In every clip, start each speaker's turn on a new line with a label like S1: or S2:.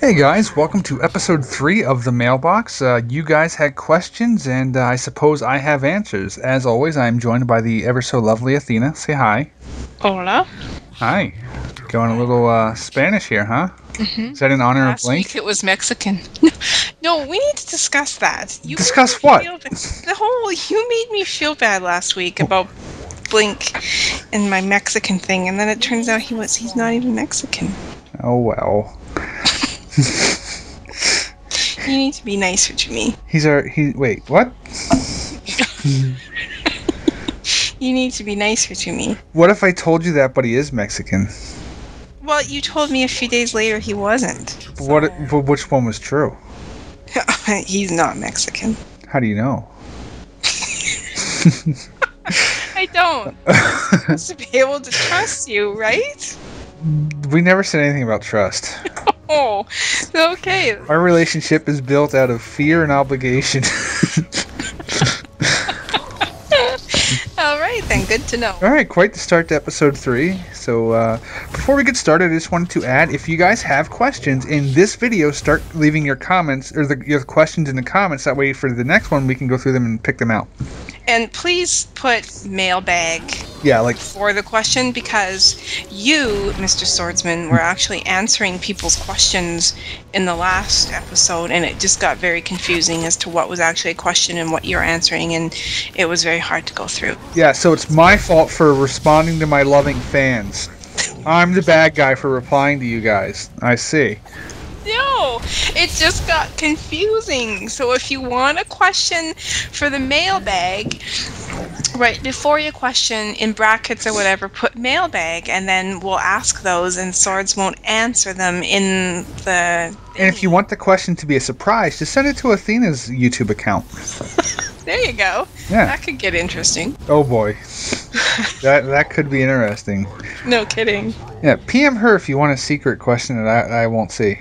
S1: Hey guys, welcome to episode 3 of the Mailbox. You guys had questions, and I suppose I have answers. As always, I am joined by the ever so lovely Athena. Say hi.
S2: Hola.
S1: Hi. Going a little Spanish here, huh?
S2: Mm-hmm.
S1: Is that in honor of
S2: Last
S1: Blink?
S2: week it was Mexican. No, we need to discuss that.
S1: Discuss what?
S2: You made me feel bad last week about Blink and my Mexican thing, and then it turns out he's not even Mexican.
S1: Oh well.
S2: You need to be nicer to me.
S1: Wait, what?
S2: You need to be nicer to me.
S1: What if I told you that, but he is Mexican?
S2: Well, you told me a few days later he wasn't.
S1: Which one was true?
S2: He's not Mexican.
S1: How do you know?
S2: I don't. I'm supposed to be able to trust you, right?
S1: We never said anything about trust.
S2: Oh, okay.
S1: Our relationship is built out of fear and obligation.
S2: All right, then. Good to know.
S1: All right, quite the start to episode 3. So before we get started, I just wanted to add, if you guys have questions in this video, start leaving your comments or your questions in the comments. That way, for the next one, we can go through them and pick them out.
S2: And please put mailbag for the question, because you, Mr. Swordsman, were actually answering people's questions in the last episode, and it just got very confusing as to what was actually a question and what you're answering, and it was very hard to go through.
S1: Yeah, so it's my fault for responding to my loving fans. I'm the bad guy for replying to you guys. I see.
S2: No, it just got confusing. So if you want a question for the mailbag, right before your question, in brackets or whatever, put mailbag, and then we'll ask those, and Swords won't answer them in the...
S1: And if you want the question to be a surprise, just send it to Athena's YouTube account.
S2: There you go.
S1: Yeah.
S2: That could get interesting.
S1: Oh boy. That could be interesting.
S2: No kidding.
S1: Yeah, PM her if you want a secret question that I won't see.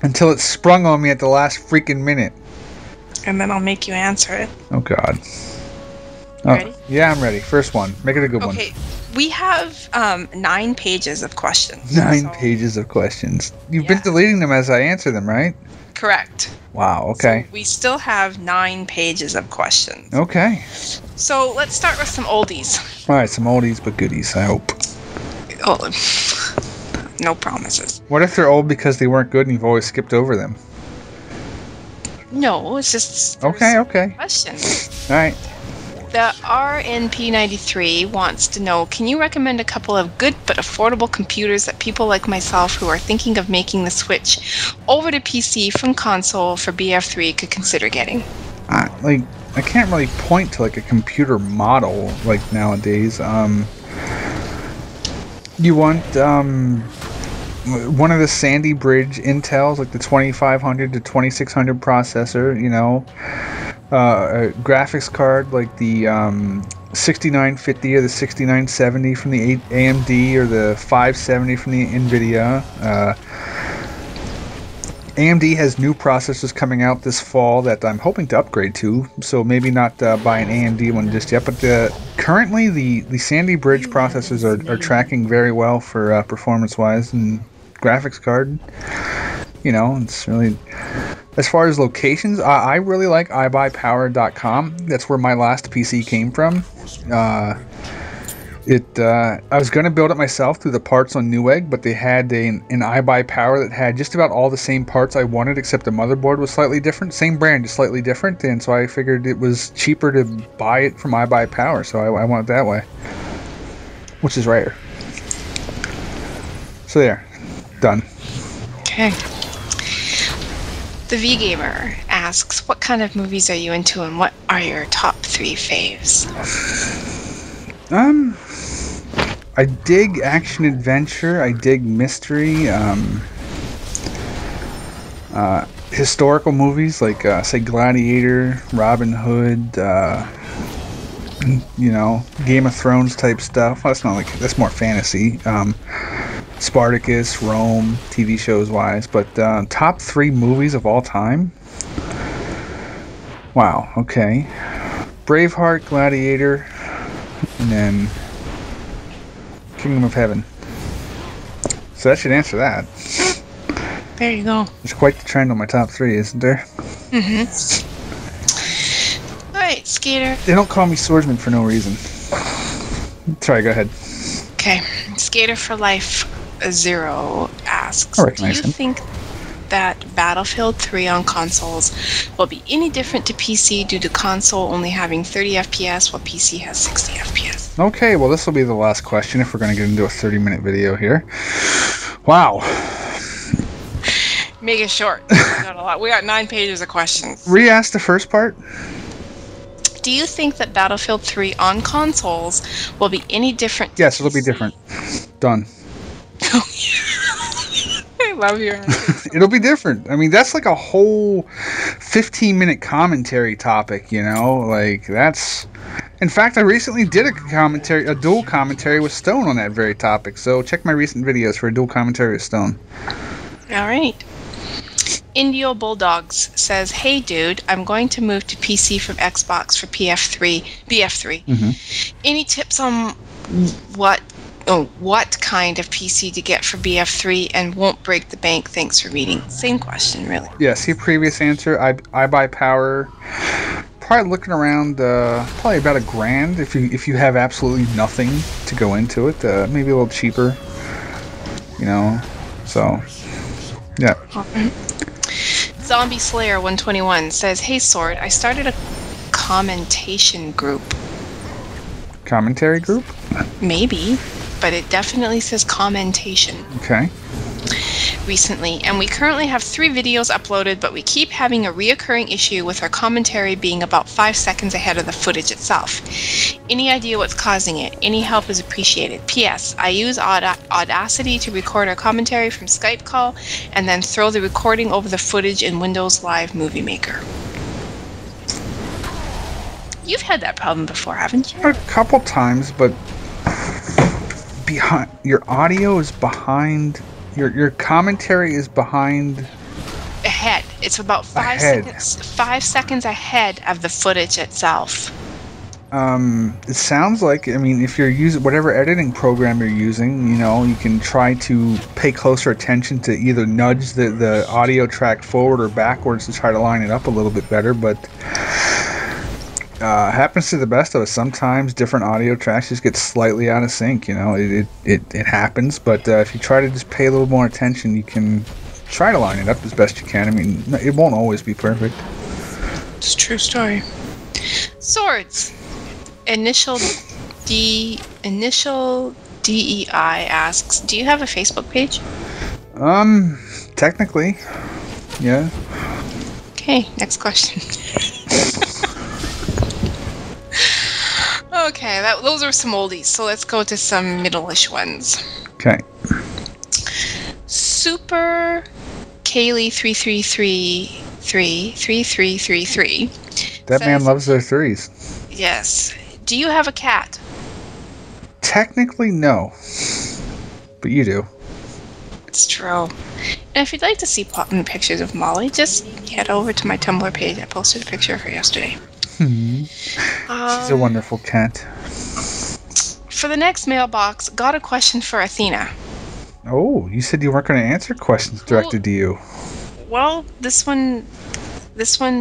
S1: Until it's sprung on me at the last freaking minute.
S2: And then I'll make you answer it.
S1: Oh god.
S2: Ready?
S1: Yeah, I'm ready. First one. Make it a good one.
S2: Okay. We have 9 pages of questions.
S1: 9 pages of questions. You've been deleting them as I answer them, right?
S2: Correct.
S1: Wow, okay.
S2: So we still have 9 pages of questions.
S1: Okay.
S2: So let's start with some oldies.
S1: Alright, some oldies but goodies, I hope.
S2: Oh, no promises.
S1: What if they're old because they weren't good and you've always skipped over them?
S2: No, it's just
S1: Okay.
S2: questions.
S1: Alright.
S2: The RNP93 wants to know, can you recommend a couple of good but affordable computers that people like myself who are thinking of making the switch over to PC from console for BF3 could consider getting?
S1: I can't really point to like a computer model like nowadays. You want one of the Sandy Bridge Intels, like the 2500 to 2600 processor, you know, a graphics card like the 6950 or the 6970 from the AMD or the 570 from the NVIDIA. AMD has new processors coming out this fall that I'm hoping to upgrade to, so maybe not buy an AMD one just yet, but currently the Sandy Bridge processors are tracking very well for performance-wise and graphics card. You know, it's really... As far as locations, I really like iBuyPower.com. That's where my last PC came from. I was going to build it myself through the parts on Newegg, but they had an iBuyPower that had just about all the same parts I wanted, except the motherboard was slightly different. Same brand, just slightly different, and so I figured it was cheaper to buy it from iBuyPower, so I went that way. Which is rare. So there. Done.
S2: Okay. The V-Gamer asks, what kind of movies are you into and what are your top 3 faves?
S1: I dig action-adventure, I dig mystery, historical movies like, say, Gladiator, Robin Hood, you know, Game of Thrones type stuff. Well, that's more fantasy. Spartacus, Rome, TV shows wise, but top 3 movies of all time? Wow, okay. Braveheart, Gladiator, and then Kingdom of Heaven. So that should answer that.
S2: There you go.
S1: There's quite the trend on my top 3, isn't there?
S2: Mm-hmm. Alright, Skater.
S1: They don't call me swordsman for no reason. Sorry, go ahead.
S2: Okay. Skater for Life 0 asks,
S1: do you
S2: think that Battlefield 3 on consoles will be any different to PC due to console only having 30 FPS while PC has 60 FPS?
S1: Okay, well this will be the last question if we're going to get into a 30-minute video here. Wow.
S2: Make it short. We got a lot. We got 9 pages of questions.
S1: Re-ask the first part.
S2: Do you think that Battlefield 3 on consoles will be any different?
S1: Yes, it'll be different. Done.
S2: I love your answer.
S1: It'll be different. I mean, that's like a whole 15-minute commentary topic, you know? Like, that's... In fact, I recently did a dual commentary with Stone on that very topic, so check my recent videos for a dual commentary with Stone.
S2: All right. Indio Bulldogs says, "Hey dude, I'm going to move to PC from Xbox for BF3.
S1: Mm-hmm.
S2: Any tips on what kind of PC to get for BF3 and won't break the bank? Thanks for reading." Same question, really.
S1: Yeah, see previous answer. I buy power. Probably looking around probably about $1,000 if you have absolutely nothing to go into it. Maybe a little cheaper. You know. So yeah.
S2: Zombie Slayer 121 says, "Hey Sword, I started a commentation group."
S1: Commentary group?
S2: Maybe, but it definitely says commentation.
S1: Okay.
S2: Recently, and we currently have 3 videos uploaded, but we keep having a reoccurring issue with our commentary being about 5 seconds ahead of the footage itself. Any idea what's causing it? Any help is appreciated. P.S. I use Audacity to record our commentary from Skype call and then throw the recording over the footage in Windows Live Movie Maker. You've had that problem before, haven't you?
S1: A couple times, but behind your audio is behind. Your commentary is behind.
S2: Ahead. It's about 5 seconds. 5 seconds ahead of the footage itself.
S1: It sounds like, I mean, if you're using whatever editing program you're using, you know, you can try to pay closer attention to either nudge the audio track forward or backwards to try to line it up a little bit better, but happens to the best of us. Sometimes different audio tracks just get slightly out of sync, you know, it happens, but if you try to just pay a little more attention, you can try to line it up as best you can. I mean, it won't always be perfect.
S2: It's a true story. Swords. Initial DEI asks, "Do you have a Facebook page?"
S1: Technically, yeah.
S2: Okay, next question. Okay, those are some oldies, so let's go to some middle-ish ones.
S1: Okay.
S2: Super Kaylee 3333.
S1: That man loves their threes.
S2: Yes. Do you have a cat?
S1: Technically, no. But you do.
S2: It's true. And if you'd like to see pictures of Molly, just head over to my Tumblr page. I posted a picture of her yesterday.
S1: She's a wonderful cat.
S2: For the next mailbox, got a question for Athena.
S1: Oh, you said you weren't going to answer questions directed to you.
S2: Well, this one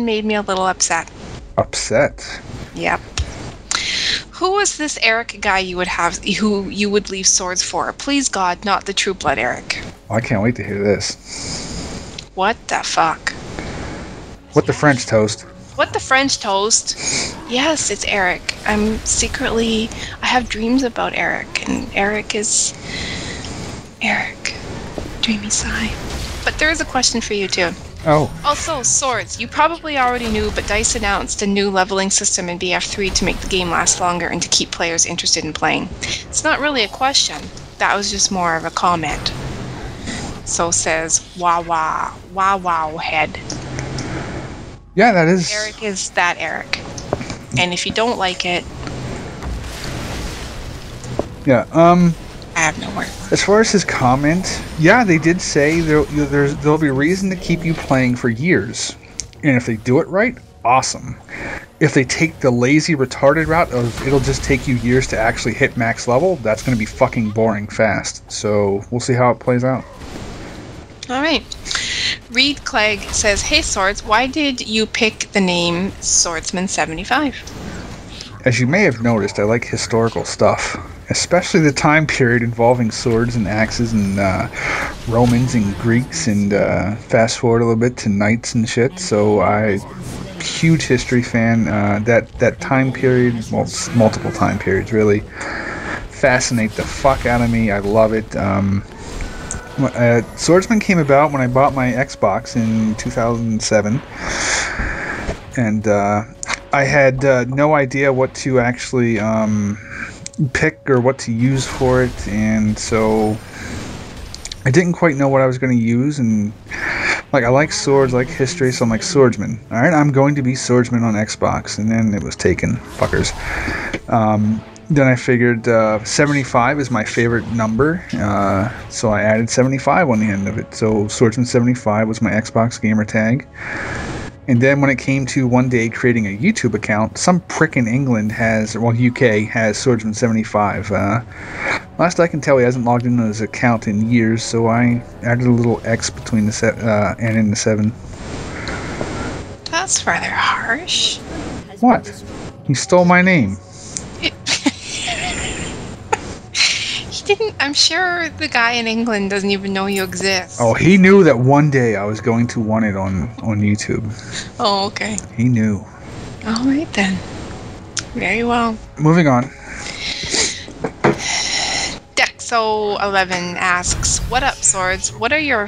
S2: made me a little upset.
S1: Upset?
S2: Yep. Who was this Eric guy who you would leave swords for? Please God, not the True Blood Eric.
S1: Oh, I can't wait to hear this.
S2: What the fuck?
S1: What the French toast?
S2: What the French toast? Yes, it's Eric. I have dreams about Eric, and Eric is Eric. Dreamy sigh. But there is a question for you too.
S1: Oh.
S2: Also, swords. You probably already knew, but DICE announced a new leveling system in BF3 to make the game last longer and to keep players interested in playing. It's not really a question. That was just more of a comment. So says, wow head.
S1: Yeah, that is...
S2: Eric is that Eric. And if you don't like it...
S1: Yeah,
S2: I have no words.
S1: As far as his comment, yeah, they did say there'll be reason to keep you playing for years. And if they do it right, awesome. If they take the lazy, retarded route of it'll just take you years to actually hit max level, that's going to be fucking boring fast. So we'll see how it plays out.
S2: All right. Reed Clegg says, "Hey Swords, why did you pick the name Swordsman 75?
S1: As you may have noticed, I like historical stuff, especially the time period involving swords and axes and Romans and Greeks, and fast forward a little bit to knights and shit. So huge history fan. That time period, well, multiple time periods, really fascinate the fuck out of me. I love it. Swordsman came about when I bought my Xbox in 2007, and I had no idea what to actually pick or what to use for it, and so I didn't quite know what I was going to use, and like, I like swords, I like history, so I'm like, Swordsman. Alright, I'm going to be Swordsman on Xbox, and then it was taken. Fuckers. Then I figured 75 is my favorite number, so I added 75 on the end of it. So Swordsman 75 was my Xbox gamer tag. And then when it came to one day creating a YouTube account, some prick in England UK has Swordsman 75. Last I can tell, he hasn't logged into his account in years, so I added a little X between the and in the 7.
S2: That's rather harsh.
S1: What? He stole my name.
S2: I'm sure the guy in England doesn't even know you exist.
S1: Oh, he knew that one day I was going to want it on YouTube.
S2: Oh, okay.
S1: He knew.
S2: All right then. Very well.
S1: Moving on.
S2: Dexo11 asks, "What up, Swords? What are you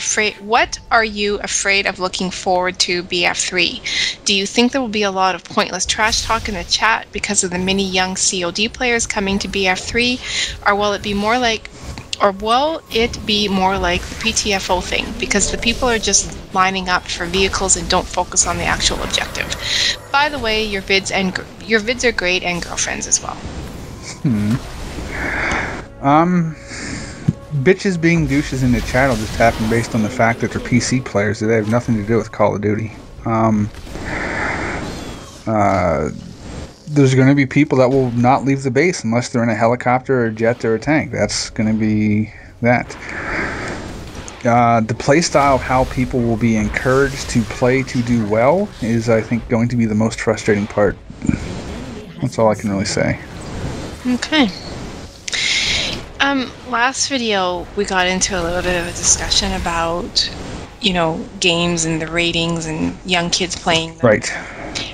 S2: afraid of looking forward to BF3? Do you think there will be a lot of pointless trash talk in the chat because of the many young COD players coming to BF3, or will it be more like the PTFO thing, because the people are just lining up for vehicles and don't focus on the actual objective? By the way, your vids are great, and girlfriends as well."
S1: Bitches being douches in the channel just happen based on the fact that they're PC players. They have nothing to do with Call of Duty. There's going to be people that will not leave the base unless they're in a helicopter or a jet or a tank. That's going to be that. The play style of how people will be encouraged to play to do well is, I think, going to be the most frustrating part. That's all I can really say.
S2: Okay. Last video we got into a little bit of a discussion about, games and the ratings and young kids playing them.
S1: Right.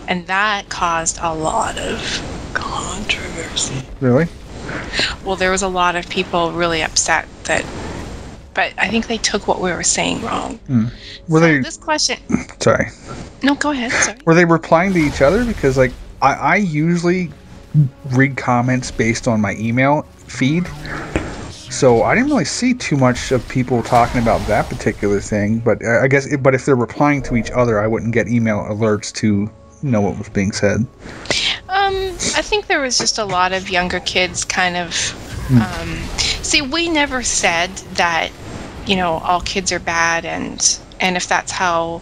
S2: And that caused a lot of controversy.
S1: Really?
S2: Well, there was a lot of people really upset but I think they took what we were saying wrong. This question...
S1: Sorry.
S2: No, go ahead. Sorry.
S1: Were they replying to each other? Because, I usually read comments based on my email feed, so I didn't really see too much of people talking about that particular thing, but I guess if they're replying to each other, I wouldn't get email alerts to know what was being said.
S2: I think there was just a lot of younger kids kind of see, we never said that all kids are bad, and if that's how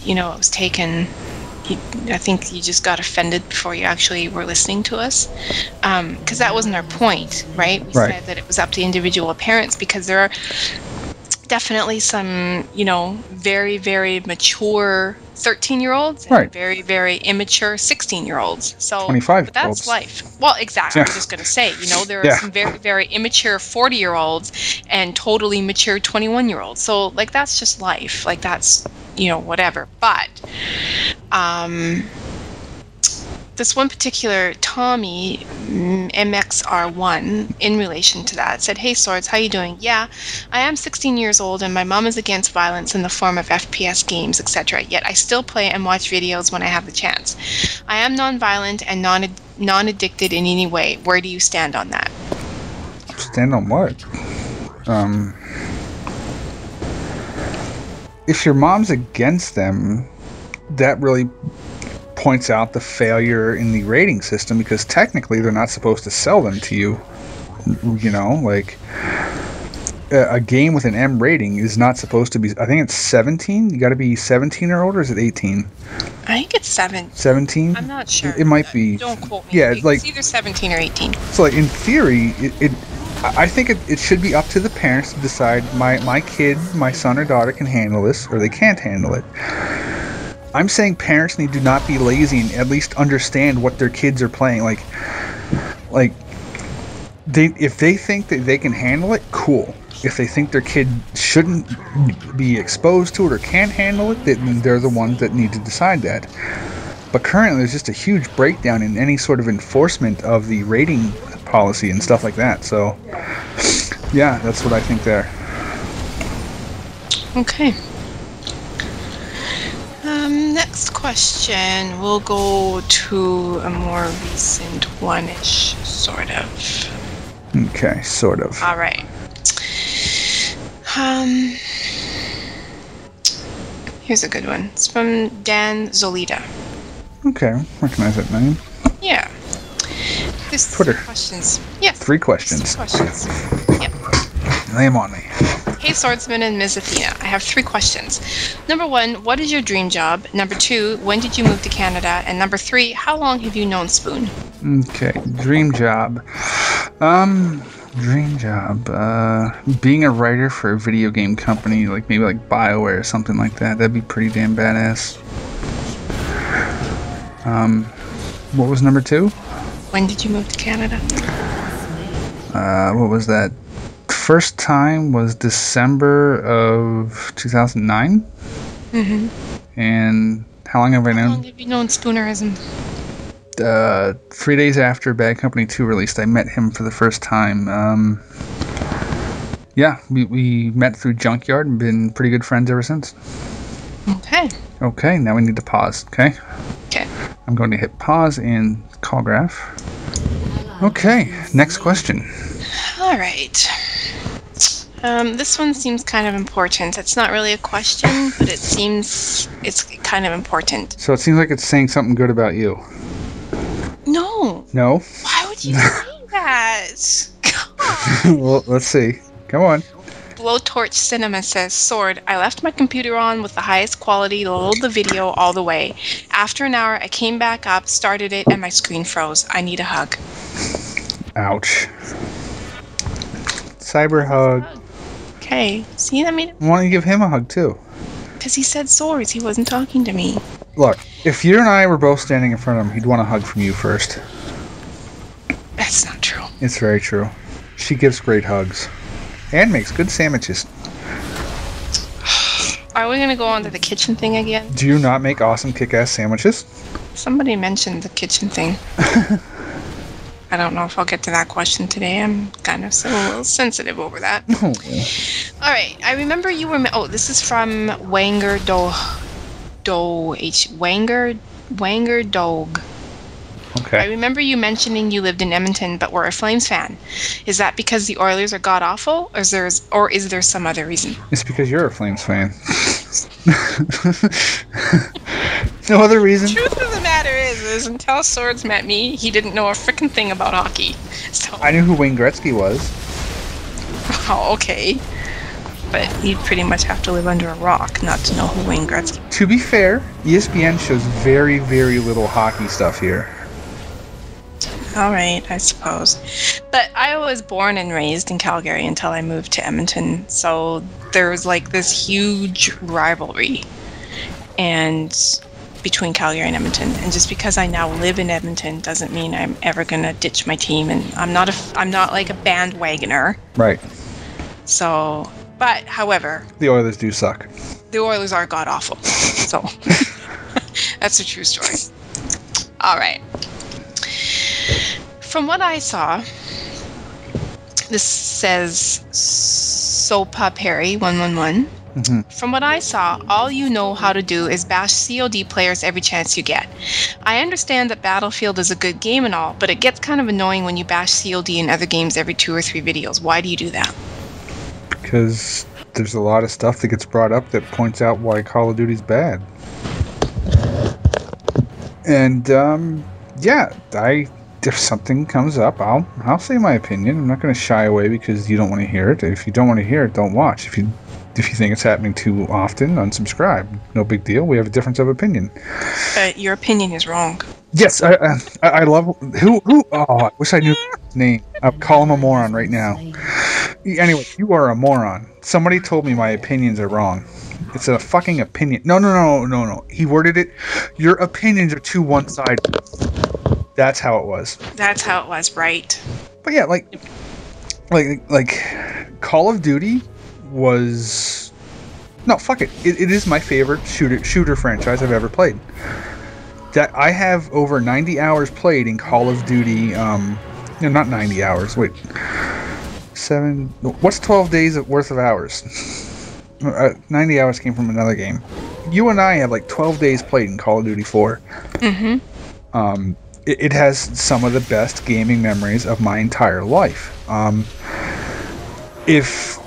S2: it was taken, I think you just got offended before you actually were listening to us, because that wasn't our point, right? We said that it was up to individual parents, because there are definitely some, very, very mature 13-year-olds and very, very immature 16-year-olds. So
S1: 25-year-olds.
S2: But that's life. Well, exactly. Yeah. I was just going to say, there are some very, very immature 40-year-olds and totally mature 21-year-olds. So, that's just life. That's, whatever. But this one particular Tommy, MXR1, in relation to that, said, "Hey Swords, how you doing? Yeah, I am 16 years old and my mom is against violence in the form of FPS games, etc. Yet I still play and watch videos when I have the chance. I am non-violent and non-addicted in any way. Where do you stand on that?"
S1: Stand on what? If your mom's against them, that really points out the failure in the rating system, because technically they're not supposed to sell them to you. A game with an M rating is not supposed to be, I think it's 17. You got to be 17 or older, or is it 18?
S2: I think it's 17.
S1: 17?
S2: I'm not sure.
S1: It might be.
S2: Don't quote me.
S1: Yeah,
S2: it's either 17 or 18.
S1: So in theory, I think it should be up to the parents to decide, my kid, my son or daughter can handle this, or they can't handle it. I'm saying parents need to not be lazy and at least understand what their kids are playing. Like if they think that they can handle it, cool. If they think their kid shouldn't be exposed to it or can't handle it, then they're the ones that need to decide that. But currently, there's just a huge breakdown in any sort of enforcement of the rating policy and stuff like that. So, yeah, that's what I think there.
S2: Okay. Next question. We'll go to a more recent one-ish, sort of.
S1: Okay, sort of.
S2: All right. Here's a good one. It's from Dan Zolita.
S1: Okay, recognize that name.
S2: Yeah. There's
S1: Twitter.
S2: 3 questions. Yes.
S1: 3 questions.
S2: 3 questions. Yep.
S1: Lay them on me.
S2: Hey, Swordsman and Ms. Athena. I have 3 questions. Number 1, what is your dream job? Number 2, when did you move to Canada? And number 3, how long have you known Spoon?
S1: Okay, dream job. Dream job. Being a writer for a video game company, like maybe like BioWare or something like that. That'd be pretty damn badass. What was number 2?
S2: When did you move to Canada?
S1: What was that? First time was December of 2009.
S2: Mm-hmm.
S1: And how long have I known?
S2: How long have you known Spoonerism?
S1: 3 days after Bad Company 2 released, I met him for the first time. Yeah, we met through Junkyard and been pretty good friends ever since.
S2: Okay.
S1: Okay, now we need to pause, okay?
S2: Okay.
S1: I'm going to hit pause and call graph. Okay, next question.
S2: All right. This one seems kind of important. It's not really a question, but it seems it's kind of important.
S1: So it seems like it's saying something good about you.
S2: No.
S1: No?
S2: Why would you say that? God.
S1: Well, let's see. Come on.
S2: Blowtorch Cinema says, Sword, I left my computer on with the highest quality to load the video all the way. After an hour, I came back up, started it, and my screen froze. I need a hug.
S1: Ouch. Cyber hug.
S2: Okay. See, I mean...
S1: Why don't you give him a hug, too?
S2: Because he said swords. He wasn't talking to me.
S1: Look, if you and I were both standing in front of him, he'd want a hug from you first.
S2: That's not true.
S1: It's very true. She gives great hugs. And makes good sandwiches.
S2: Are we going to go on to the kitchen thing again?
S1: Do you not make awesome kick-ass sandwiches?
S2: Somebody mentioned the kitchen thing. I don't know if I'll get to that question today. I'm kind of a little sensitive over that.
S1: Oh.
S2: All right. I remember you were... Oh, this is from Wanger Wanger Dog.
S1: Okay.
S2: I remember you mentioning you lived in Edmonton but were a Flames fan. Is that because the Oilers are god-awful, or is there some other reason?
S1: It's because you're a Flames fan. No other reason?
S2: The truth of the matter is until Swords met me, he didn't know a frickin' thing about hockey. So.
S1: I knew who Wayne Gretzky was.
S2: Oh, okay. But you'd pretty much have to live under a rock not to know who Wayne Gretzky is.
S1: To be fair, ESPN shows very, very little hockey stuff here.
S2: All right, I suppose. But I was born and raised in Calgary until I moved to Edmonton, so there was like this huge rivalry between Calgary and Edmonton. And just because I now live in Edmonton doesn't mean I'm ever gonna ditch my team. And I'm not like a bandwagoner.
S1: Right.
S2: So, but however,
S1: the Oilers do suck.
S2: The Oilers are god awful. So that's a true story. All right. From what I saw, this says Sopa Perry 111. Mm-hmm. From what I saw, all you know how to do is bash COD players every chance you get. I understand that Battlefield is a good game and all, but it gets kind of annoying when you bash COD in other games every 2 or 3 videos. Why do you do that?
S1: Because there's a lot of stuff that gets brought up that points out why Call of Duty's bad. And, if something comes up, I'll say my opinion. I'm not going to shy away because you don't want to hear it. If you don't want to hear it, don't watch. If you think it's happening too often, unsubscribe. No big deal. We have a difference of opinion.
S2: Your opinion is wrong.
S1: Yes, I love who. Oh, I wish I knew his name. I'll call him a moron right now. Anyway, you are a moron. Somebody told me my opinions are wrong. It's a fucking opinion. No. He worded it. Your opinions are too one-sided. That's how it was.
S2: That's how it was, right?
S1: But yeah, like Call of Duty was. No, fuck it. It is my favorite shooter franchise I've ever played. That I have over 90 hours played in Call of Duty. No, not 90 hours. Wait, 7. What's 12 days worth of hours? 90 hours came from another game. You and I have like 12 days played in Call of Duty 4. Mm-hmm. It has some of the best gaming memories of my entire life. If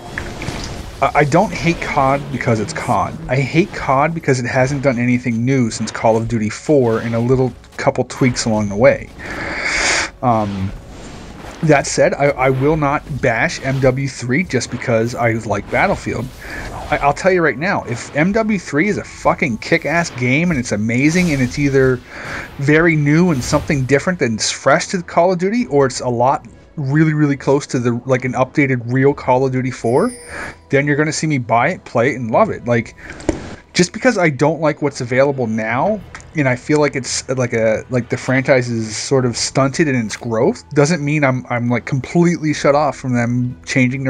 S1: I don't hate COD because it's COD. I hate COD because it hasn't done anything new since Call of Duty 4 and a little couple tweaks along the way. That said, I will not bash MW3 just because I like Battlefield. I'll tell you right now, if MW3 is a fucking kick-ass game and it's amazing and it's either very new and something different that's fresh to Call of Duty, or it's a lot really, really close to the like an updated real Call of Duty 4, then you're going to see me buy it, play it, and love it. Like, just because I don't like what's available now, and I feel like it's like the franchise is sort of stunted in its growth, doesn't mean I'm like completely shut off from them changing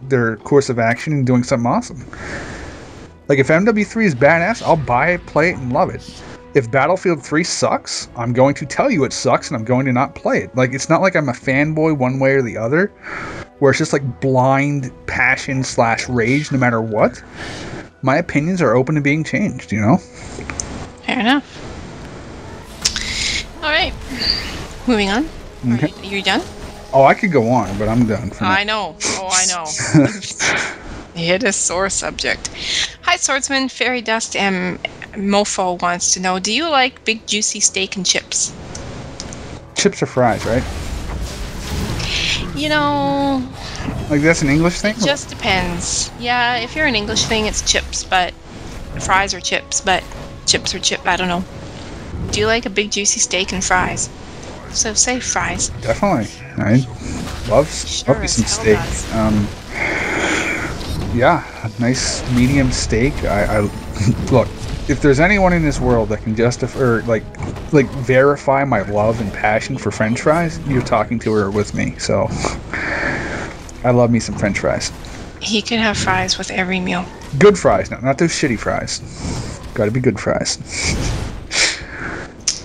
S1: their course of action and doing something awesome. Like, if MW3 is badass, I'll buy it, play it, and love it. If Battlefield 3 sucks, I'm going to tell you it sucks, and I'm going to not play it. Like, it's not like I'm a fanboy one way or the other, where it's just like blind passion / rage no matter what. My opinions are open to being changed, you know?
S2: Fair enough. All right. Moving on. Okay. You're done?
S1: Oh, I could go on, but I'm done.
S2: I know. Oh, I know. Hit a sore subject. Hi, Swordsman. Fairy Dust and Mofo wants to know, do you like big juicy steak and chips?
S1: Chips or fries, right?
S2: You know...
S1: Like, that's an English thing?
S2: It just depends. Yeah, if you're an English thing, it's chips, but... Fries or chips, but... Chips or chip, I don't know. Do you like a big juicy steak and fries? So say fries.
S1: Definitely. I love me some steak. Yeah, a nice medium steak. I look, if there's anyone in this world that can justify or like verify my love and passion for French fries, you're talking to her with me. So I love me some French fries.
S2: He can have fries with every meal.
S1: Good fries, not those shitty fries. Got to be good fries.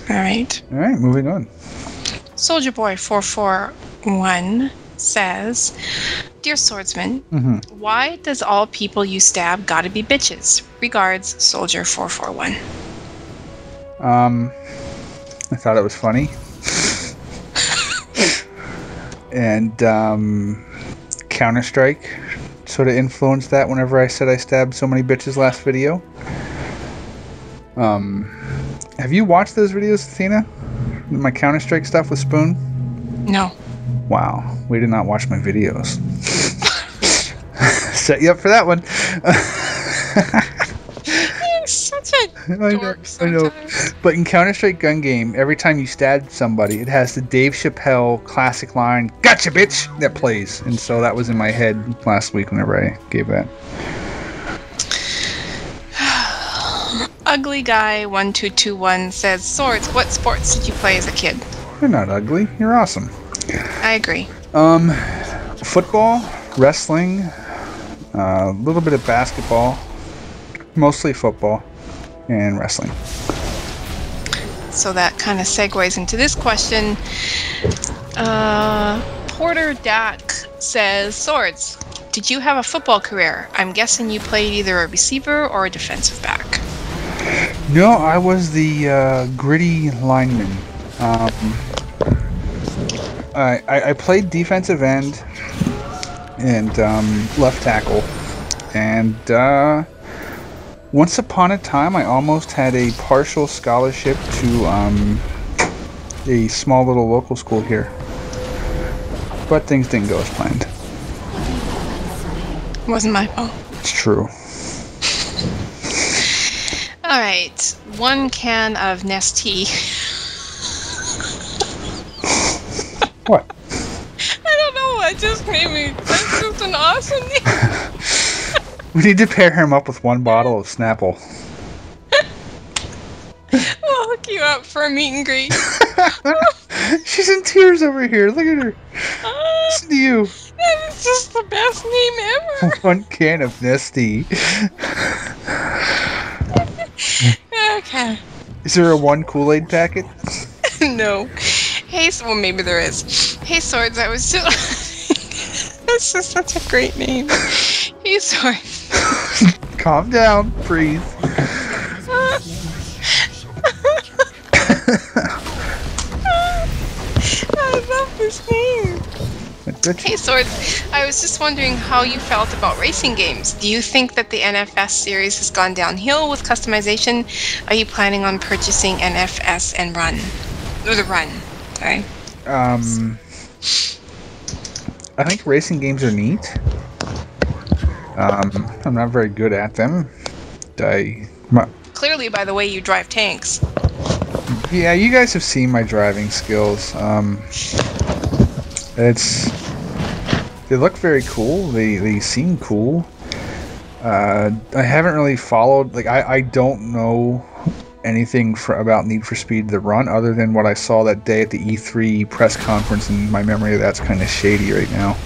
S2: All right,
S1: moving on.
S2: Soldier Boy 441 says, Dear Swordsman, why does all people you stab gotta be bitches? Regards, Soldier 441.
S1: I thought it was funny. And Counter-Strike sort of influenced that whenever I said I stabbed so many bitches last video. Have you watched those videos, Athena? My Counter-Strike stuff with Spoon?
S2: No.
S1: Wow, we did not watch my videos. Set you up for that one.
S2: You're such a dork sometimes. I know.
S1: But in Counter-Strike gun game, every time you stab somebody, it has the Dave Chappelle classic line, "Gotcha, bitch!" that plays. And so that was in my head last week whenever I gave that.
S2: Ugly Guy 1221 says, Swords, what sports did you play as a kid?
S1: You're not ugly. You're awesome.
S2: I agree.
S1: Football, wrestling, a little bit of basketball, mostly football, and wrestling.
S2: So that kind of segues into this question. Porter Dak says, Swords, did you have a football career? I'm guessing you played either a receiver or a defensive back.
S1: No, I was the gritty lineman. I played defensive end and left tackle. And once upon a time, I almost had a partial scholarship to a small little local school here. But things didn't go as planned.
S2: Wasn't my fault.
S1: It's true.
S2: All right, 1 can of Nestea just made me. That's just an awesome name.
S1: We need to pair him up with one bottle of Snapple.
S2: We'll hook you up for a meet and greet.
S1: She's in tears over here. Look at her. Listen to you.
S2: That is just the best name ever.
S1: One can of Nesty.
S2: Okay.
S1: Is there a one Kool-Aid packet?
S2: No. Hey, well, maybe there is. Hey, Swords, I was just... That's just such a great name. Hey, Swords.
S1: Calm down, breathe.
S2: I love this name. Hey, Swords, I was just wondering how you felt about racing games. Do you think that the NFS series has gone downhill with customization? Are you planning on purchasing NFS and Run? Or the Run, sorry.
S1: I think racing games are neat. I'm not very good at them.
S2: Clearly by the way you drive tanks.
S1: Yeah, you guys have seen my driving skills. They look very cool. They seem cool. I haven't really followed. Like I don't know anything about Need for Speed The Run other than what I saw that day at the E3 press conference, and my memory of that's kind of shady right now.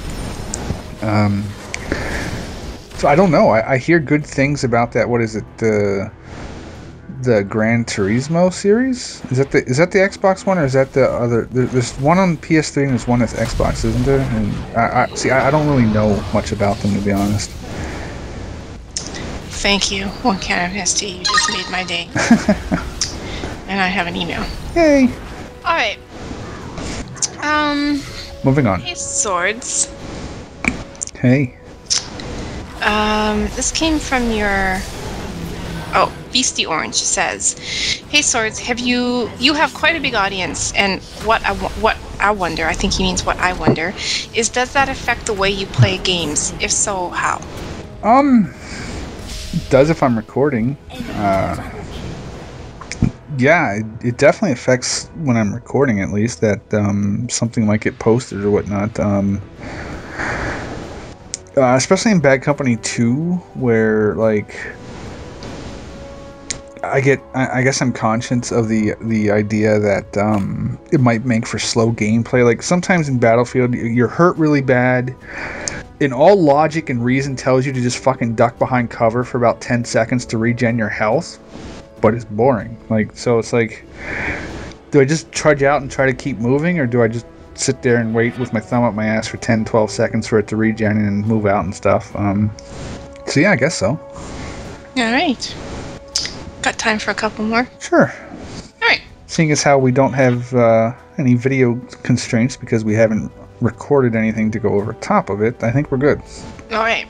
S1: So I don't know. I hear good things about that. What is it? The Gran Turismo series? Is that the Xbox one, or is that the other? There's one on PS3 and there's one that's Xbox, isn't there? And I don't really know much about them, to be honest.
S2: Thank you. One can of ST. You just made my day. And I have an email.
S1: Yay!
S2: All right.
S1: Moving on.
S2: Hey, Swords.
S1: Hey.
S2: This came from your... Oh, Beastie Orange says, "Hey Swords, you have quite a big audience, and what I wonder, I think he means what I wonder, is does that affect the way you play games? If so, how?"
S1: It does if I'm recording. Yeah, it definitely affects when I'm recording, at least, that something might get posted or whatnot. Especially in Bad Company 2, where, like, I guess I'm conscious of the idea that it might make for slow gameplay. Like, sometimes in Battlefield, you're hurt really bad, and all logic and reason tells you to just fucking duck behind cover for about 10 seconds to regen your health, but it's boring. Like, so it's like, do I just trudge out and try to keep moving, or do I just sit there and wait with my thumb up my ass for 10-12 seconds for it to regen and move out and stuff? So yeah, I guess so.
S2: Alright. Got time for a couple more?
S1: Sure.
S2: Alright.
S1: Seeing as how we don't have any video constraints because we haven't recorded anything to go over top of it, I think we're good.
S2: Alright.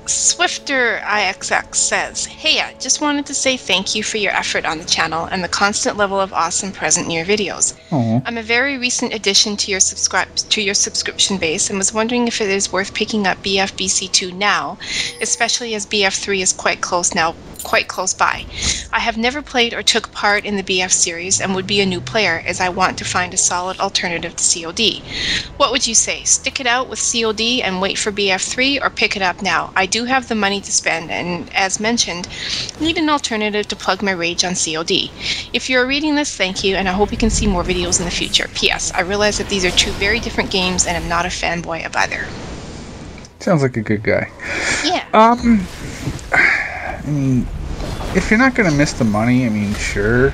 S2: Swifter IXX says, "Hey, I just wanted to say thank you for your effort on the channel and the constant level of awesome present in your videos.
S1: Aww.
S2: I'm a very recent addition to your subscription base and was wondering if it is worth picking up BFBC2 now, especially as BF3 is quite close by. I have never played or took part in the BF series and would be a new player as I want to find a solid alternative to COD. What would you say? Stick it out with COD and wait for BF3, or pick it up now? I do have the money to spend and, as mentioned, need an alternative to plug my rage on COD. If you're reading this, thank you, and I hope you can see more videos in the future. P.S. I realize that these are two very different games and I'm not a fanboy of either."
S1: Sounds like a good guy.
S2: Yeah.
S1: I mean, if you're not gonna miss the money, I mean, sure.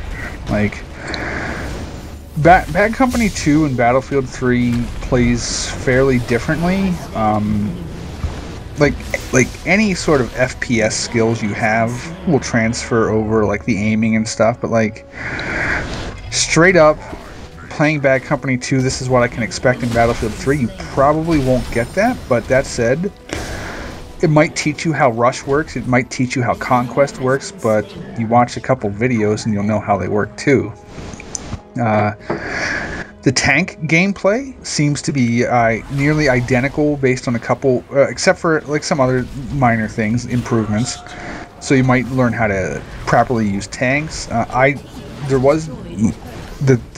S1: Like, Bad Company 2 and Battlefield 3 plays fairly differently. Like any sort of FPS skills you have will transfer over, like the aiming and stuff, but like, straight up playing Bad Company 2, this is what I can expect in Battlefield 3, you probably won't get that, but that said, it might teach you how Rush works, it might teach you how Conquest works, but you watch a couple videos and you'll know how they work too. The tank gameplay seems to be nearly identical based on a couple, except for like some other minor things, improvements. So you might learn how to properly use tanks. The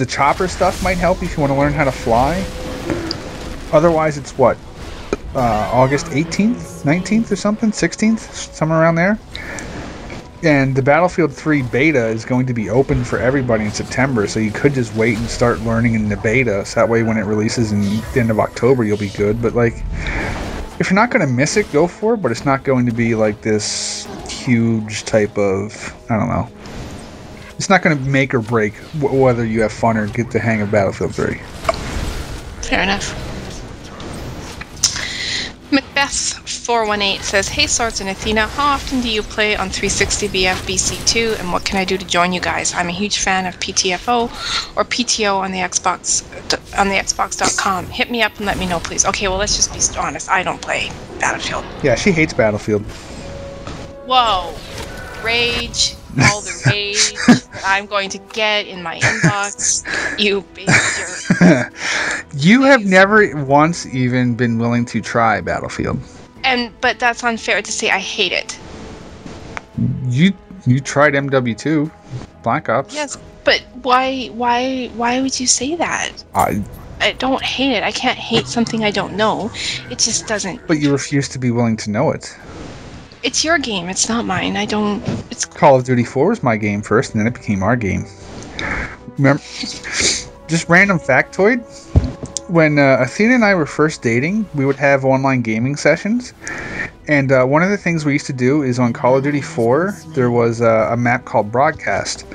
S1: chopper stuff might help if you want to learn how to fly. Otherwise, it's what? August 18th, 19th or something, 16th, somewhere around there. And the Battlefield 3 beta is going to be open for everybody in September, so you could just wait and start learning in the beta, so that way when it releases in the end of October, you'll be good. But, like, if you're not going to miss it, go for it, but it's not going to be, like, this huge type of, I don't know. It's not going to make or break whether you have fun or get the hang of Battlefield 3.
S2: Fair enough. Macbeth418 says, "Hey Swords and Athena, how often do you play on 360 BFBC2, and what can I do to join you guys? I'm a huge fan of PTFO or PTO on the Xbox.com. Hit me up and let me know, please." Okay, well, let's just be honest. I don't play Battlefield.
S1: Yeah, she hates Battlefield.
S2: Whoa. Rage. All the rage that I'm going to get in my inbox. You big jerk.
S1: You have never once even been willing to try Battlefield.
S2: But that's unfair to say I hate it.
S1: You tried MW2, Black Ops.
S2: Yes, but why would you say that? I don't hate it. I can't hate something I don't know. It just doesn't.
S1: But you refuse to be willing to know it.
S2: It's your game. It's not mine. It's
S1: Call of Duty 4 was my game first, and then it became our game. Remember? Just random factoid. When Athena and I were first dating, we would have online gaming sessions. And one of the things we used to do is on Call of Duty 4, there was a map called Broadcast.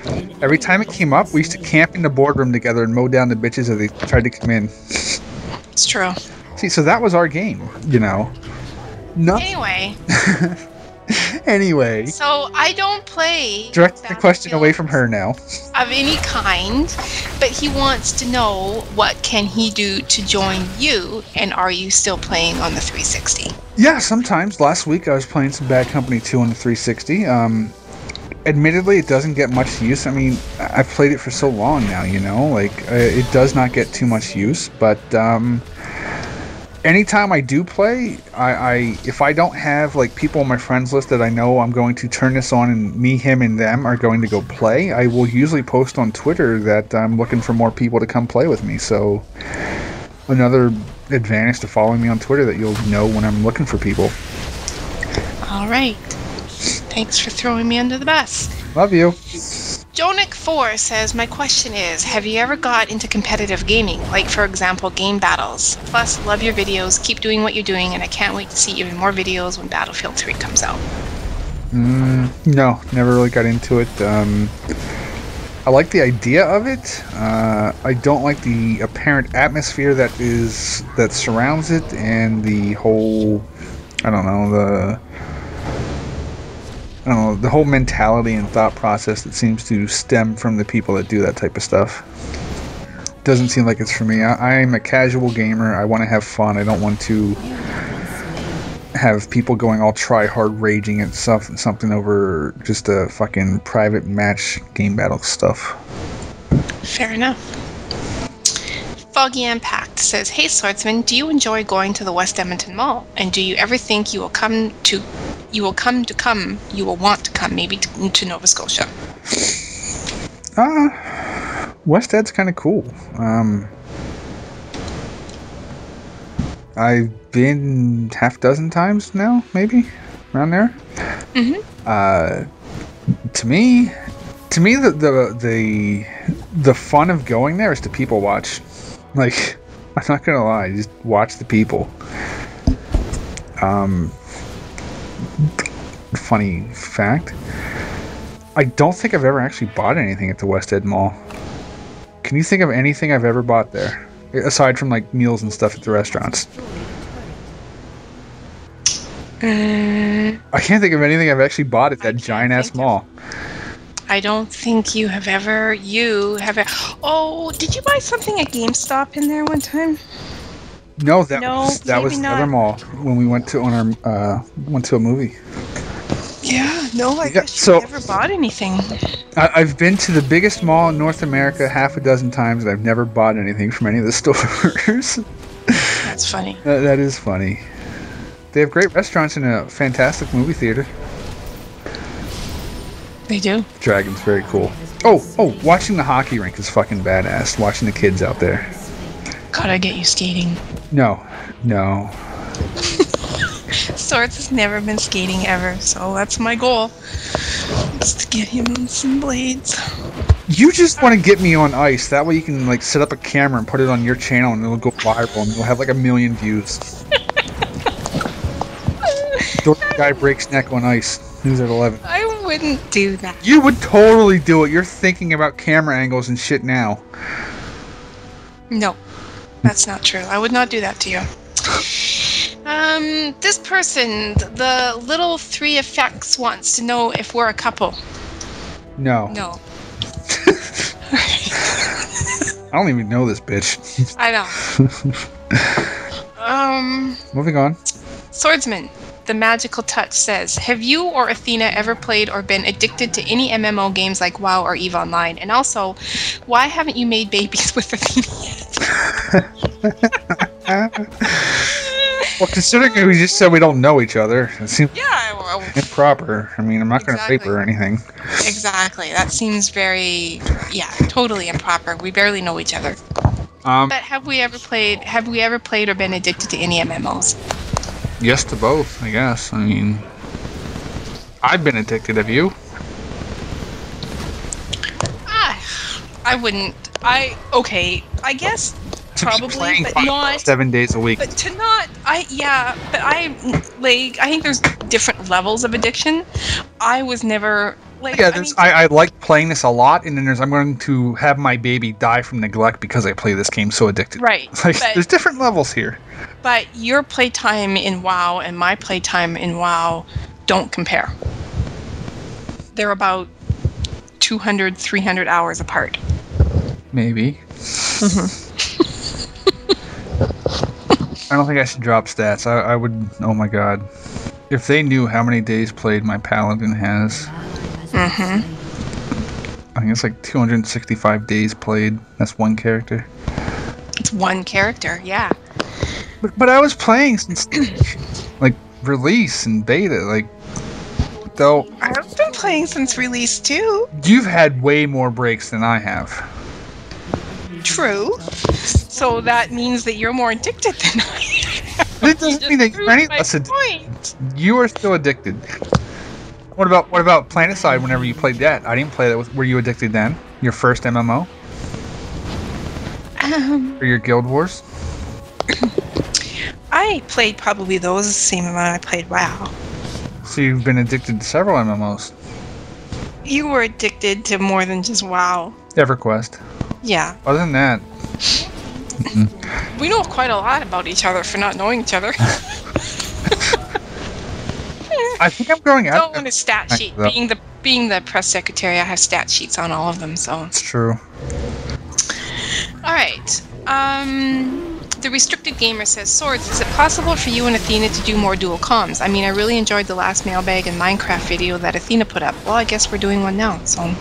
S1: Every time it came up, we used to camp in the boardroom together and mow down the bitches as they tried to come in.
S2: It's true.
S1: See, so that was our game, you know. Anyway.
S2: So I don't play.
S1: Direct the question away from her now.
S2: Of any kind, but he wants to know what can he do to join you, and are you still playing on the 360?
S1: Yeah, sometimes. Last week I was playing some Bad Company 2 on the 360. Admittedly, it doesn't get much use. I mean, I've played it for so long now, you know? Like, it does not get too much use, but anytime I do play, if I don't have like people on my friends list that I know I'm going to turn this on and me, him, and them are going to go play, I will usually post on Twitter that I'm looking for more people to come play with me. So another advantage to following me on Twitter, that you'll know when I'm looking for people.
S2: All right. Thanks for throwing me under the bus.
S1: Love you.
S2: Jonic4 says, "My question is, have you ever got into competitive gaming? Like, for example, game battles? Plus, love your videos. Keep doing what you're doing, and I can't wait to see even more videos when Battlefield 3 comes out."
S1: No, never really got into it. I like the idea of it. I don't like the apparent atmosphere that surrounds it, and the whole, the whole mentality and thought process that seems to stem from the people that do that type of stuff. Doesn't seem like it's for me. I'm a casual gamer. I want to have fun. I don't want to have people going all try-hard raging at something over just a fucking private match game battle stuff.
S2: Fair enough. Foggy Impact says, "Hey Swordsman, do you enjoy going to the West Edmonton Mall? And do you ever think you will want to come maybe to Nova Scotia?"
S1: West Ed's kind of cool. I've been half a dozen times now, maybe around there.
S2: Mm-hmm.
S1: To me, the fun of going there is to people watch. Like, I'm not gonna lie, just watch the people. Funny fact, I don't think I've ever actually bought anything at the West Ed Mall. Can you think of anything I've ever bought there? Aside from, like, meals and stuff at the restaurants. I can't think of anything I've actually bought at that giant-ass mall.
S2: I don't think you have ever... Oh, did you buy something at GameStop in there one time?
S1: No, that was the other mall when we went to went to a movie.
S2: Yeah, no, I guess you never bought anything.
S1: I've been to the biggest mall in North America half a dozen times, and I've never bought anything from any of the stores.
S2: That's funny.
S1: That is funny. They have great restaurants and a fantastic movie theater.
S2: They do.
S1: Dragon's very cool. Oh, watching the hockey rink is fucking badass. Watching the kids out there.
S2: Gotta get you skating.
S1: No.
S2: Swords has never been skating ever, so that's my goal. Just to get him some blades.
S1: You just want to get me on ice. That way you can like set up a camera and put it on your channel and it'll go viral and you'll have like 1 million views. Guy breaks neck on ice. Who's at 11?
S2: I wouldn't do that.
S1: You would totally do it. You're thinking about camera angles and shit now.
S2: No, that's not true. I would not do that to you. This person, the little 3 effects, wants to know if we're a couple.
S1: No.
S2: No.
S1: I don't even know this bitch.
S2: I know.
S1: Moving on.
S2: Swordsman, the magical touch says, have you or Athena ever played or been addicted to any MMO games like WoW or EVE Online? And also, why haven't you made babies with Athena yet?
S1: Well, considering we just said we don't know each other, it seems improper. I mean, I'm not going to rape her or anything.
S2: Exactly. That seems very, totally improper. We barely know each other. But have we ever played or been addicted to any MMOs?
S1: Yes to both, I guess. I mean, I've been addicted. Have you?
S2: I wouldn't. I guess probably, but not
S1: 7 days a week.
S2: But to not, I think there's different levels of addiction. I was never like. Yeah,
S1: I like playing this a lot, and then I'm going to have my baby die from neglect because I play this game so addicted.
S2: Right.
S1: Like, there's different levels here.
S2: But your playtime in WoW and my playtime in WoW don't compare. They're about 200, 300 hours apart.
S1: Maybe. I don't think I should drop stats. I would... Oh my god. If they knew how many days played my paladin has... I think it's like 265 days played. That's one character.
S2: It's one character, yeah.
S1: But I was playing since... like, release and beta, like... Though...
S2: I've been playing since release, too.
S1: You've had way more breaks than I have.
S2: True. So that means that you're more addicted than I am.
S1: It doesn't mean that you're any less addicted. You are still addicted. What about Planetside whenever you played that? I didn't play that. Were you addicted then? Your first MMO? Or your Guild Wars?
S2: I played probably those the same amount I played WoW.
S1: So you've been addicted to several MMOs.
S2: You were addicted to more than just WoW.
S1: EverQuest.
S2: Yeah.
S1: Other than that...
S2: We know quite a lot about each other for not knowing each other.
S1: I think I'm growing out.
S2: On a stat sheet. Being the press secretary, I have stat sheets on all of them. So
S1: it's true.
S2: All right. The Restricted Gamer says, Swords, is it possible for you and Athena to do more dual comms? I mean, I really enjoyed the last Mailbag and Minecraft video that Athena put up. Well, I guess we're doing one now, so...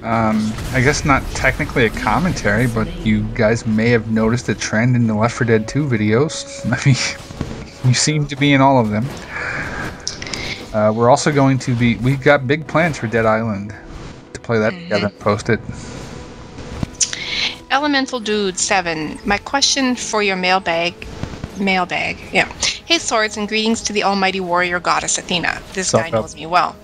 S1: I guess not technically a commentary, but you guys may have noticed a trend in the Left 4 Dead 2 videos. I mean, you seem to be in all of them. We're also going to be... We've got big plans for Dead Island. To play that together and post it.
S2: Elemental Dude 7. My question for your mailbag. Yeah. Hey, Swords, and greetings to the almighty warrior goddess Athena. This guy knows me well.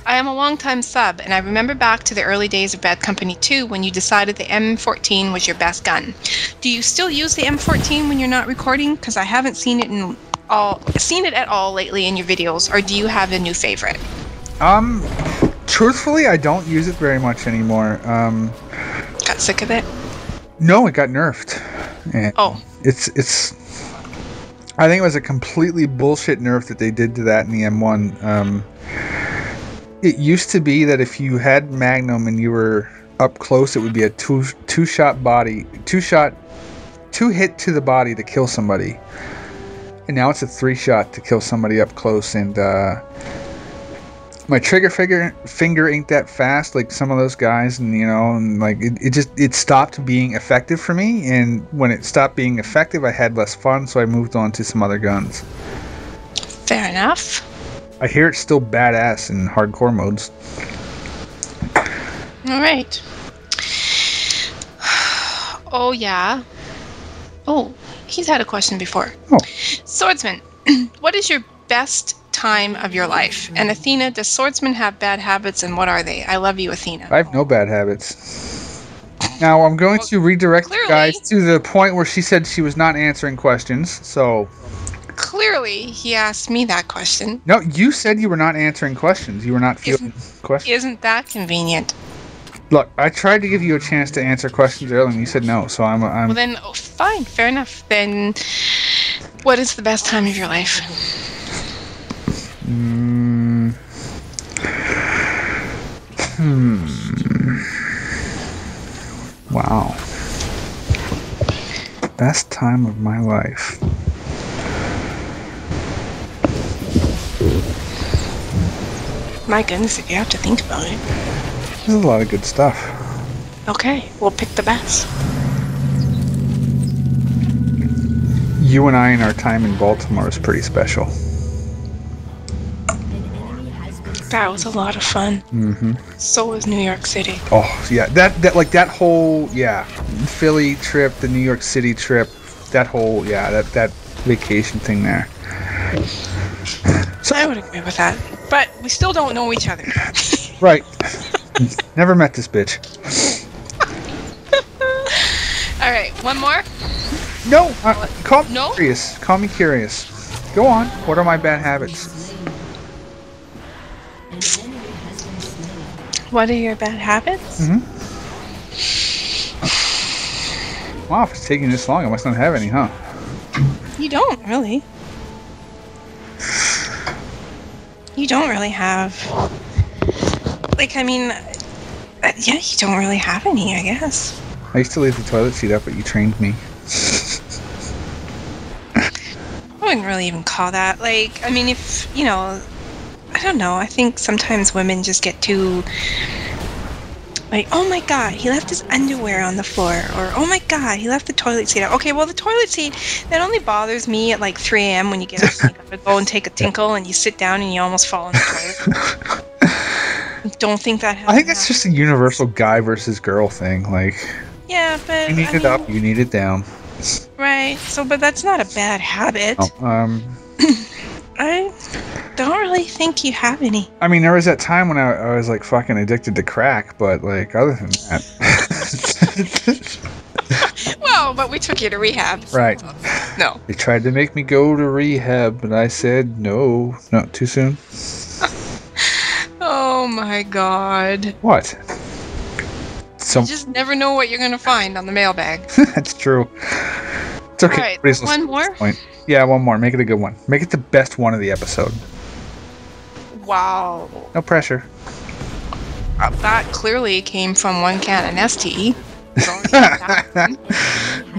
S2: I am a longtime sub, and I remember back to the early days of Bad Company 2 when you decided the M14 was your best gun. Do you still use the M14 when you're not recording? Because I haven't seen it at all lately in your videos, or do you have a new favorite?
S1: Truthfully, I don't use it very much anymore.
S2: Got sick of it?
S1: No, it got nerfed. And it's I think it was a completely bullshit nerf that they did to that in the M1. It used to be that if you had Magnum and you were up close, it would be a two hit to the body to kill somebody. And now it's a 3-shot to kill somebody up close. And my trigger finger ain't that fast like some of those guys, and like it stopped being effective for me. And when it stopped being effective, I had less fun, so I moved on to some other guns.
S2: Fair enough.
S1: I hear it's still badass in hardcore modes.
S2: All right. Oh, yeah. Oh, he's had a question before.
S1: Oh.
S2: Swordsman, what is your best time of your life? And Athena, does Swordsman have bad habits, and what are they? I love you, Athena.
S1: I have no bad habits. Now, I'm going to redirect you guys to the point where she said she was not answering questions, so...
S2: Clearly, he asked me that question.
S1: No, you said you were not answering questions. You were not fielding questions.
S2: Isn't that convenient?
S1: Look, I tried to give you a chance to answer questions earlier, and you said no, so I'm...
S2: Well, then, fine, fair enough. Then, what is the best time of your life?
S1: Wow. Best time of my life.
S2: My goodness, if you have to think about it.
S1: There's a lot of good stuff.
S2: Okay, we'll pick the best.
S1: You and I in our time in Baltimore is pretty special.
S2: That was a lot of fun.
S1: Mm-hmm.
S2: So was New York City.
S1: Oh, yeah. That whole, Philly trip, the New York City trip, that whole, that vacation thing there.
S2: So I would agree with that. But we still don't know each other.
S1: Right. Never met this bitch.
S2: Alright, one more?
S1: No, call me curious. Call me curious. Go on. What are my bad habits?
S2: What are your bad habits?
S1: Mm-hmm. Wow, if it's taking this long, I must not have any, huh?
S2: You don't really. You don't really have... Like, I mean... yeah, you don't really have any, I guess.
S1: I used to leave the toilet seat up, but you trained me.
S2: I wouldn't really even call that. Like, I mean, if, you know... I don't know. I think sometimes women just get too... Like, oh my god, he left his underwear on the floor. Or, oh my god, he left the toilet seat out. Okay, well, the toilet seat, that only bothers me at like 3 a.m. when you get up and you gotta go and take a tinkle and you sit down and you almost fall in the toilet. Don't think that happens.
S1: I think that's just a universal guy versus girl thing. Like,
S2: yeah, but...
S1: You need it up, you need it down.
S2: Right, so, but that's not a bad habit.
S1: Oh,
S2: I don't really think you have any.
S1: I mean, there was that time when I was like fucking addicted to crack, but like other than that.
S2: Well, but we took you to rehab.
S1: Right.
S2: No.
S1: They tried to make me go to rehab, but I said no. Not too soon.
S2: Oh my god.
S1: What?
S2: You just never know what you're gonna find on the mailbag.
S1: That's true. It's okay.
S2: All right, one more?
S1: Yeah, one more. Make it a good one. Make it the best one of the episode.
S2: Wow.
S1: No pressure.
S2: That clearly came from one can of Nestea.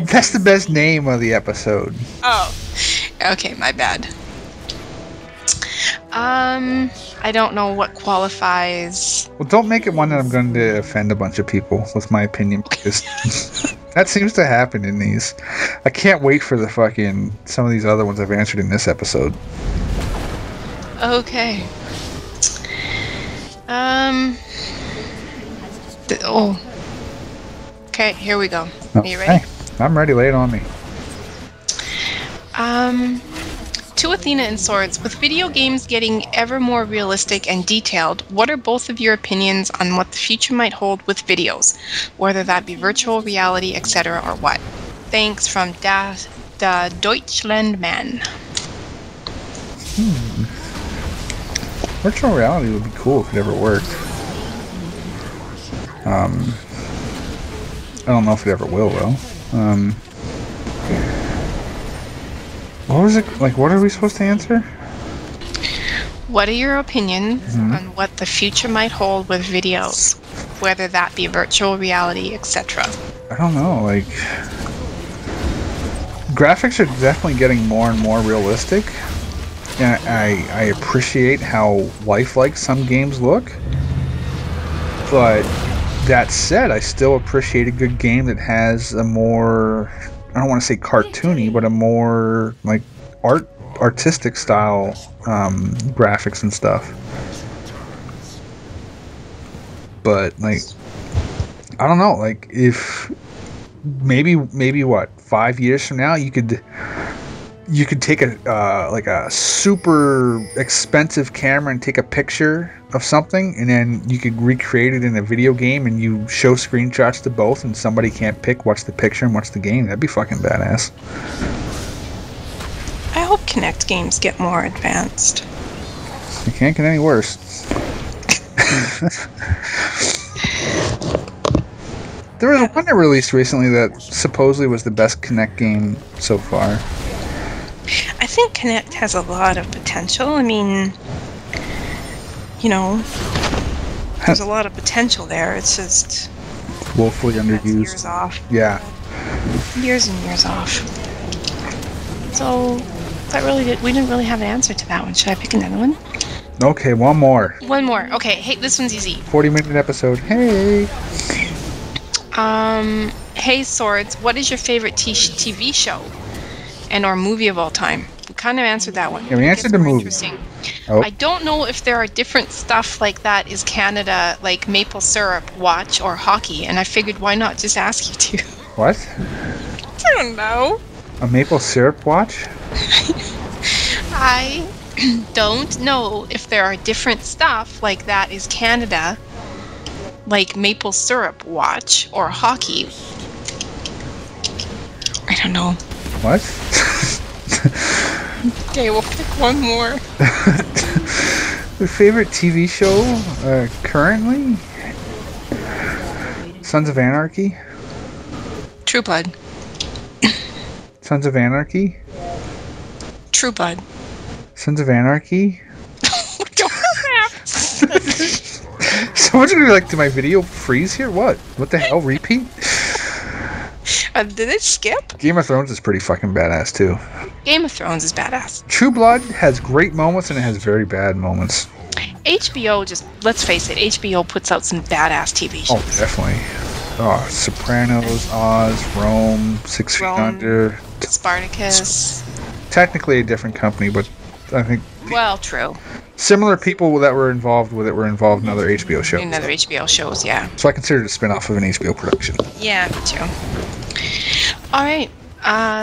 S1: That's the best name of the episode.
S2: Oh. Okay, my bad. I don't know what qualifies.
S1: Well, don't make it one that I'm going to offend a bunch of people with my opinion, because that seems to happen in these. I can't wait for some of these other ones I've answered in this episode.
S2: Okay. Okay, here we go. Are you ready?
S1: I'm ready. Lay it on me.
S2: To Athena and Swords, with video games getting ever more realistic and detailed, what are both of your opinions on what the future might hold with videos, whether that be virtual reality, etc., or what? Thanks from the Deutschlandman.
S1: Virtual reality would be cool if it ever worked. I don't know if it ever will, though. What was it? Like, what are we supposed to answer?
S2: What are your opinions on what the future might hold with videos, whether that be virtual reality, etc.?
S1: I don't know, like... Graphics are definitely getting more and more realistic. And I appreciate how lifelike some games look. But that said, I still appreciate a good game that has a more... I don't want to say cartoony, but a more like artistic style graphics and stuff. But like, I don't know. Like, if maybe what 5 years from now you could you could take a like a super expensive camera and take a picture of something, and then you could recreate it in a video game, and you show screenshots to both, and somebody can't pick what's the picture and what's the game. That'd be fucking badass.
S2: I hope Kinect games get more advanced.
S1: It can't get any worse. There was one that released recently that supposedly was the best Kinect game so far.
S2: I think Kinect has a lot of potential. I mean, you know, there's a lot of potential there. It's just
S1: woefully underused.
S2: Years off.
S1: Yeah.
S2: Years and years off. So we didn't really have an answer to that one. Should I pick another one?
S1: Okay, one more.
S2: One more. Okay, hey, this one's easy.
S1: 40-minute episode. Hey.
S2: Hey Swords, what is your favorite TV show and or movie of all time? We kind of answered that one.
S1: Yeah, we answered the movie.
S2: Oh. I don't know if there are different stuff like that. Is Canada like maple syrup watch or hockey? And I figured why not just ask you two.
S1: What?
S2: I don't know.
S1: A maple syrup watch?
S2: I don't know if there are different stuff like that. Is Canada like maple syrup watch or hockey? I don't know.
S1: What?
S2: Okay, we'll pick one more.
S1: Your favorite TV show currently? Sons of Anarchy?
S2: True Blood.
S1: Sons of Anarchy?
S2: True Blood.
S1: Sons of Anarchy?
S2: Don't laugh.
S1: Someone's gonna be like, did my video freeze here? What? What the hell? Repeat?
S2: Did it skip?
S1: Game of Thrones is pretty fucking badass too.
S2: Game of Thrones is badass.
S1: True Blood has great moments and it has very bad moments.
S2: HBO, just let's face it, HBO puts out some badass TV shows.
S1: Oh, definitely. Oh, Sopranos, Oz, Rome, 6 Feet Under.
S2: Spartacus.
S1: Technically a different company, but I think...
S2: Well, true.
S1: Similar people that were involved with it were involved in other HBO shows.
S2: In other HBO shows, yeah.
S1: So I consider it a spin-off of an HBO production.
S2: Yeah, me too. All right.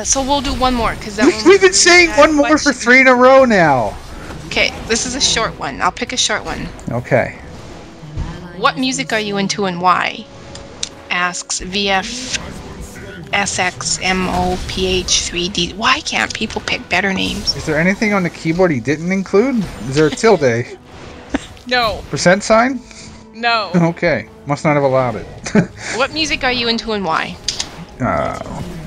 S2: So we'll do one more because
S1: we've been saying one more for 3 in a row now.
S2: Okay, this is a short one. I'll pick a short one.
S1: Okay.
S2: What music are you into and why? Asks VFSXMOPH3D. Why can't people pick better names?
S1: Is there anything on the keyboard he didn't include? Is there a tilde?
S2: No.
S1: Percent sign?
S2: No.
S1: Okay. Must not have allowed it.
S2: What music are you into and why?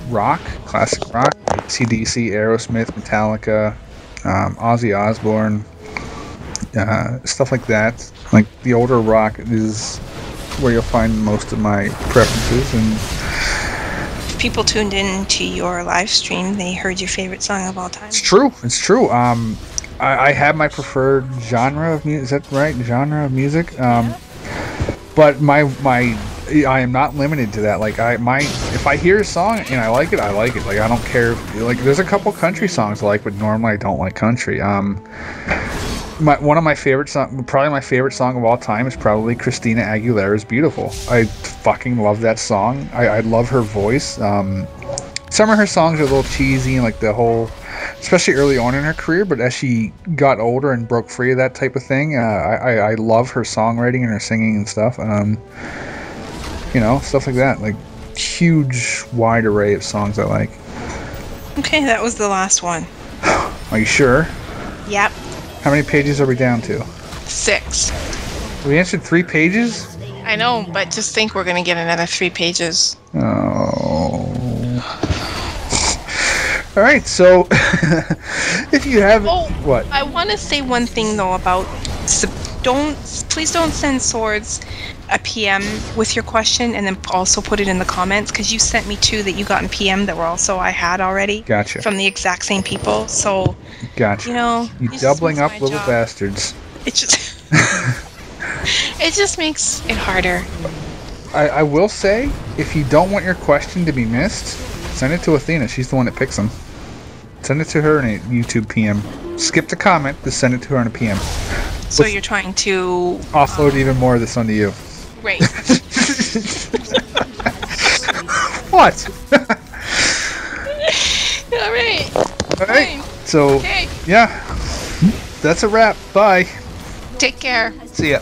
S1: Rock. Classic rock. AC/DC, Aerosmith, Metallica, Ozzy Osbourne. Stuff like that. Like the older rock is where you'll find most of my preferences. And
S2: if people tuned in to your live stream, they heard your favorite song of all time.
S1: It's true. It's true. I have my preferred genre of music. Is that right? Genre of music. But I am not limited to that. Like if I hear a song and I like it, I like it. Like I don't care. Like there's a couple country songs I like, but normally I don't like country. One of my favorite songs, probably my favorite song of all time, is probably Christina Aguilera's "Beautiful." I fucking love that song. I love her voice. Some of her songs are a little cheesy and like the whole, especially early on in her career. But as she got older and broke free of that type of thing, I love her songwriting and her singing and stuff. You know, stuff like that. Like huge, wide array of songs I like.
S2: Okay, that was the last one.
S1: Are you sure?
S2: Yep.
S1: How many pages are we down to?
S2: 6.
S1: We answered 3 pages?
S2: I know, but just think we're going to get another 3 pages.
S1: Oh. All right, so if you have... what?
S2: I want to say one thing, though, about... Please don't send Swords a PM with your question and then also put it in the comments, because you sent me 2 that you got in PM that were also I had already.
S1: Gotcha.
S2: From the exact same people, so...
S1: Gotcha.
S2: You know...
S1: You doubling up little bastards.
S2: It just... it just makes it harder.
S1: I will say, if you don't want your question to be missed, send it to Athena. She's the one that picks them. Send it to her in a YouTube PM. Skip the comment, just send it to her in a PM.
S2: So you're trying to...
S1: offload even more of this onto you.
S2: Right.
S1: What?
S2: All right.
S1: All right. So, yeah, that's a wrap. Bye.
S2: Take care.
S1: See ya.